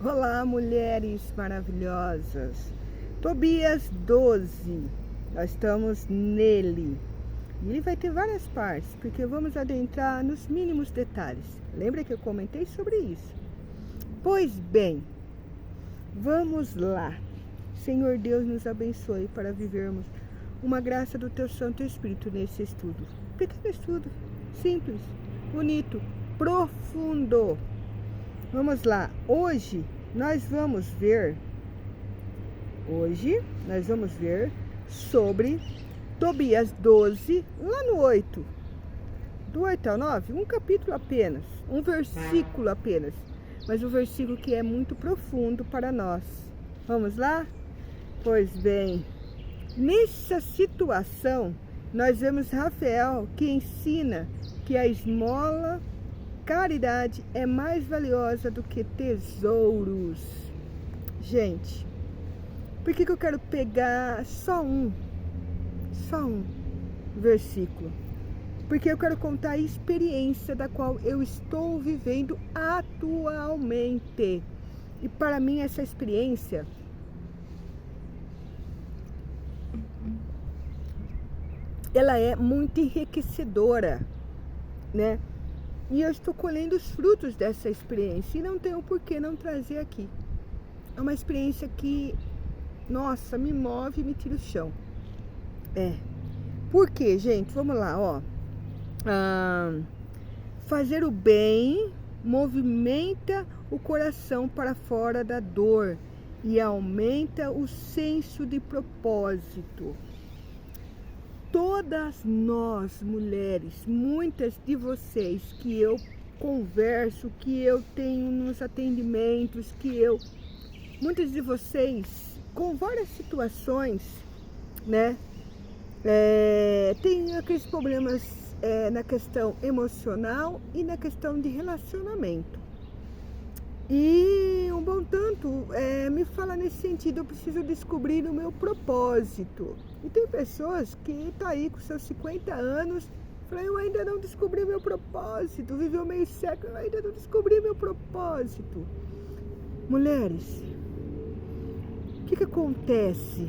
Olá, mulheres maravilhosas. Tobias 12, nós estamos nele. E ele vai ter várias partes, porque vamos adentrar nos mínimos detalhes. Lembra que eu comentei sobre isso? Pois bem, vamos lá. Senhor Deus, nos abençoe para vivermos uma graça do Teu Santo Espírito nesse estudo. Pequeno estudo, simples, bonito, profundo. Vamos lá, hoje nós vamos ver sobre Tobias 12, lá no 8, do 8 ao 9, um capítulo apenas, um versículo apenas, mas um versículo que é muito profundo para nós. Vamos lá? Pois bem, nessa situação, nós vemos Rafael que ensina que a esmola, caridade é mais valiosa do que tesouros. Gente, por que eu quero pegar só um versículo? Porque eu quero contar a experiência da qual eu estou vivendo atualmente. E para mim essa experiência ela é muito enriquecedora, né? E eu estou colhendo os frutos dessa experiência e não tenho por que não trazer aqui. É uma experiência que, nossa, me move e me tira o chão. Por quê, gente? Vamos lá, ó. Fazer o bem movimenta o coração para fora da dor e aumenta o senso de propósito. Todas nós, mulheres, muitas de vocês que eu converso, que eu tenho nos atendimentos, muitas de vocês com várias situações, né, tem aqueles problemas na questão emocional e na questão de relacionamento. E um bom tanto me fala nesse sentido, eu preciso descobrir o meu propósito. E tem pessoas que estão aí com seus 50 anos, falam, eu ainda não descobri meu propósito, viveu meio século, eu ainda não descobri meu propósito. Mulheres, o que acontece?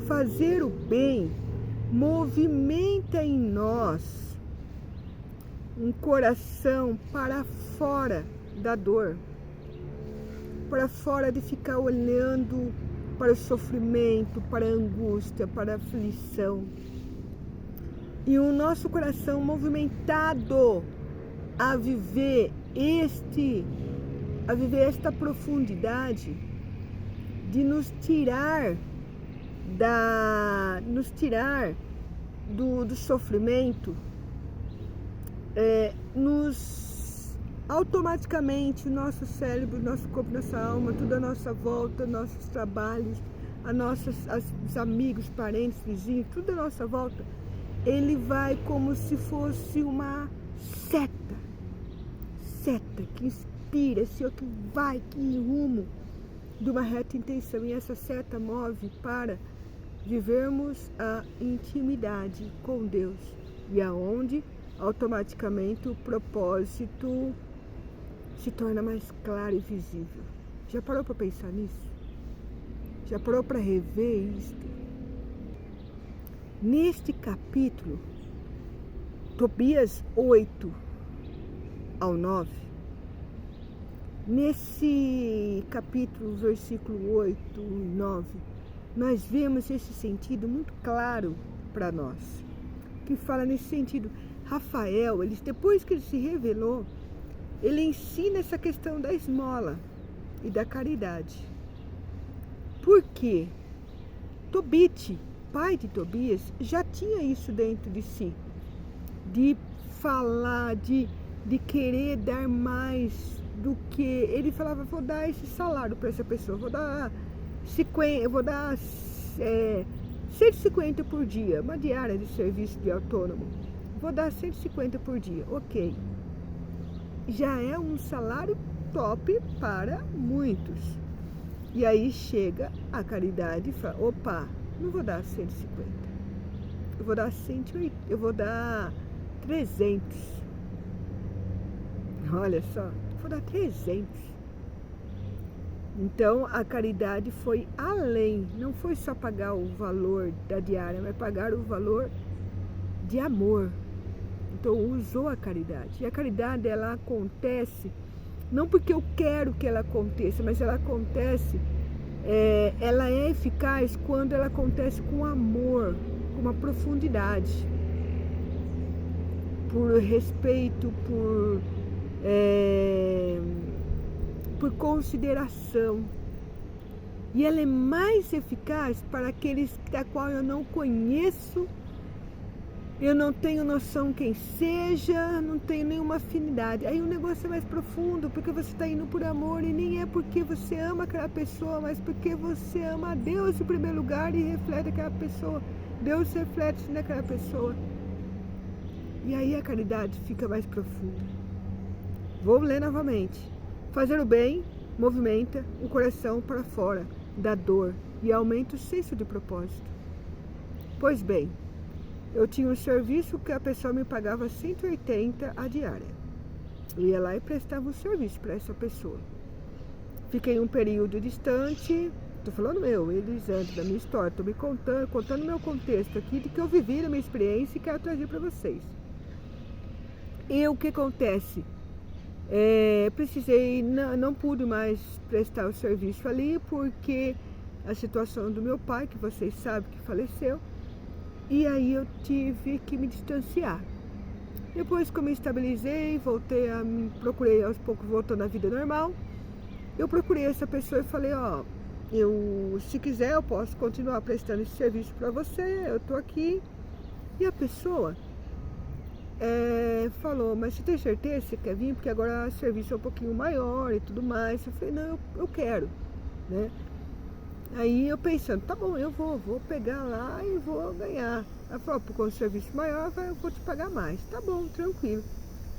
Fazer o bem movimenta em nós um coração para fora da dor, para fora de ficar olhando para o sofrimento, para a angústia, para a aflição. E o nosso coração movimentado a viver esta profundidade de nos tirar do sofrimento, automaticamente o nosso cérebro, nosso corpo, nossa alma, tudo à nossa volta, nossos trabalhos, os amigos, parentes, vizinhos, tudo à nossa volta, ele vai como se fosse uma seta que inspira, que vai, que rumo de uma reta intenção, e essa seta move para vivermos a intimidade com Deus, e aonde automaticamente o propósito se torna mais claro e visível. Já parou para pensar nisso? Já parou para rever isto? Neste capítulo, Tobias 8 ao 9, nesse capítulo, versículo 8 e 9, nós vemos esse sentido muito claro para nós, que fala nesse sentido. Rafael, depois que ele se revelou, ele ensina essa questão da esmola e da caridade. Por quê? Tobit, pai de Tobias, já tinha isso dentro de si, de falar, de querer dar mais do que... Ele falava, vou dar esse salário para essa pessoa, vou dar 150 por dia, uma diária de serviço de autônomo. Vou dar 150 por dia, ok. Já é um salário top para muitos. E aí chega a caridade e fala, opa, não vou dar 150. Eu vou dar 180, eu vou dar 300. Olha só, vou dar 300. Então, a caridade foi além, não foi só pagar o valor da diária, mas pagar o valor de amor. Então, usou a caridade. E a caridade, ela acontece, não porque eu quero que ela aconteça, mas ela acontece, ela é eficaz quando ela acontece com amor, com uma profundidade, por respeito, por consideração. E ela é mais eficaz para aqueles da qual eu não conheço, eu não tenho noção quem seja, não tenho nenhuma afinidade. Aí o negócio é mais profundo, porque você está indo por amor, e nem é porque você ama aquela pessoa, mas porque você ama a Deus em primeiro lugar e reflete aquela pessoa. Deus reflete naquela pessoa. E aí a caridade fica mais profunda. Vou ler novamente. Fazer o bem movimenta o coração para fora da dor e aumenta o senso de propósito. Pois bem, eu tinha um serviço que a pessoa me pagava 180 a diária. Eu ia lá e prestava um serviço para essa pessoa. Fiquei um período distante, estou falando eles antes da minha história, estou me contando meu contexto aqui, de que eu vivi na minha experiência e quero trazer para vocês. E o que acontece? Precisei, não pude mais prestar o serviço ali, porque a situação do meu pai, que vocês sabem que faleceu, e aí eu tive que me distanciar. Depois que eu me estabilizei, procurei aos poucos voltando à vida normal, eu procurei essa pessoa e falei, se quiser eu posso continuar prestando esse serviço para você, eu estou aqui. E a pessoa falou, mas você tem certeza que você quer vir? Porque agora o serviço é um pouquinho maior e tudo mais. Eu falei, não, eu quero, né? Aí eu pensando, tá bom, eu vou pegar lá e vou ganhar. Ela falou, com o serviço maior eu vou te pagar mais. Tá bom, tranquilo.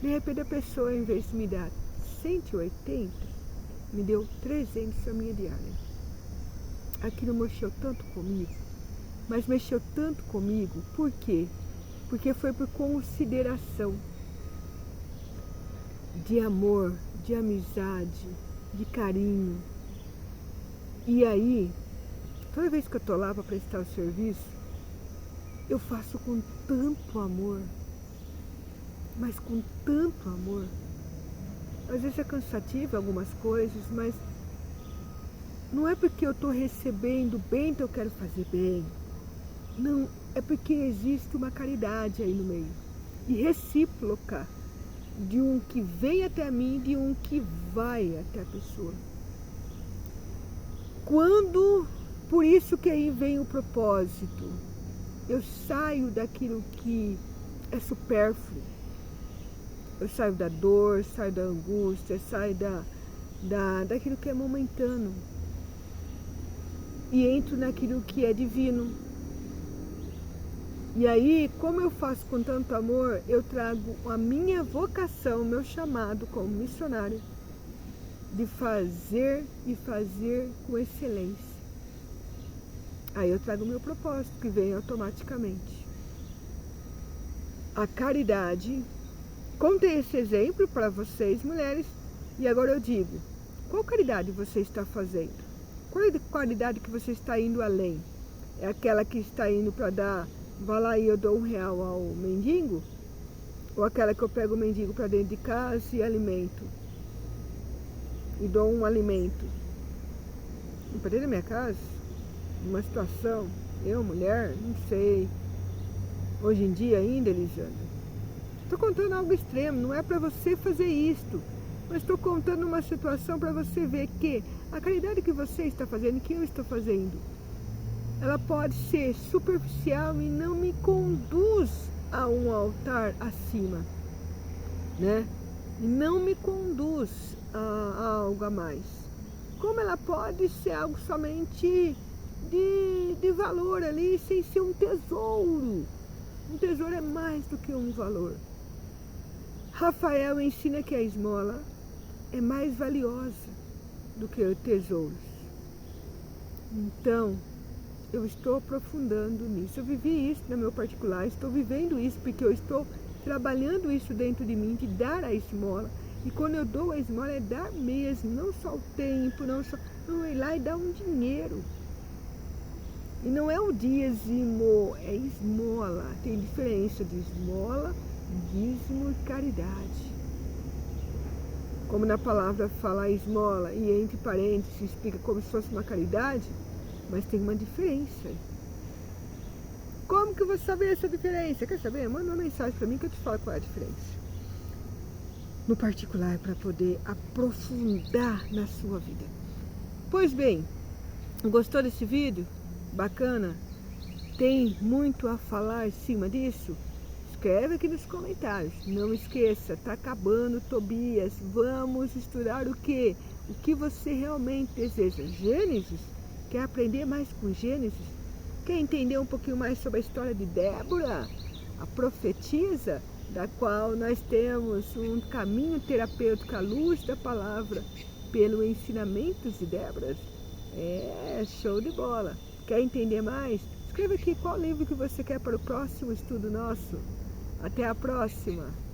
De repente a pessoa, em vez de me dar 180, me deu 300 a minha diária. Aquilo mexeu tanto comigo, mas mexeu tanto comigo, por quê? Porque foi por consideração, de amor, de amizade, de carinho. E aí, toda vez que eu estou lá para prestar o serviço, eu faço com tanto amor, mas com tanto amor. Às vezes é cansativo algumas coisas, mas não é porque eu estou recebendo bem que eu quero fazer bem. Não, é porque existe uma caridade aí no meio. E recíproca, de um que vem até mim e de um que vai até a pessoa. Por isso que aí vem o propósito. Eu saio daquilo que é supérfluo. Eu saio da dor, saio da angústia, saio daquilo que é momentâneo. E entro naquilo que é divino. E aí, como eu faço com tanto amor, eu trago a minha vocação, meu chamado como missionária, de fazer e fazer com excelência. Aí eu trago o meu propósito, que vem automaticamente. A caridade. Contei esse exemplo para vocês, mulheres, e agora eu digo, qual caridade você está fazendo? Qual é a caridade que você está indo além? É aquela que está indo para dar, vai lá e eu dou R$1 ao mendigo? Ou aquela que eu pego o mendigo para dentro de casa e alimento? E dou um alimento? Para dentro da minha casa? Numa situação, eu, mulher, não sei. Hoje em dia ainda, Elisandra. Estou contando algo extremo, não é para você fazer isto. Mas estou contando uma situação para você ver que a caridade que você está fazendo, que eu estou fazendo, ela pode ser superficial e não me conduz a um altar acima, né? E não me conduz a algo a mais. Como ela pode ser algo somente de valor ali, sem ser um tesouro. Um tesouro é mais do que um valor. Rafael ensina que a esmola é mais valiosa do que tesouros. Então, eu estou aprofundando nisso. Eu vivi isso no meu particular, estou vivendo isso porque eu estou trabalhando isso dentro de mim, de dar a esmola, E quando eu dou a esmola é dar mesmo, não só o tempo, não ir lá e dar um dinheiro. E não é o dízimo, é esmola. Tem diferença de esmola, dízimo e caridade. Como na palavra fala esmola e entre parênteses explica como se fosse uma caridade, mas tem uma diferença. Como que eu vou saber essa diferença? Quer saber? Manda uma mensagem para mim que eu te falo qual é a diferença. No particular, para poder aprofundar na sua vida. Pois bem, gostou desse vídeo? Bacana? Tem muito a falar em cima disso? Escreve aqui nos comentários. Não esqueça, tá acabando Tobias. Vamos estudar o quê? O que você realmente deseja? Gênesis? Quer aprender mais com Gênesis? Quer entender um pouquinho mais sobre a história de Débora? A profetisa, da qual nós temos um caminho terapêutico à luz da palavra, pelo ensinamento de Débora? É, show de bola! Quer entender mais? Escreva aqui qual livro que você quer para o próximo estudo nosso. Até a próxima!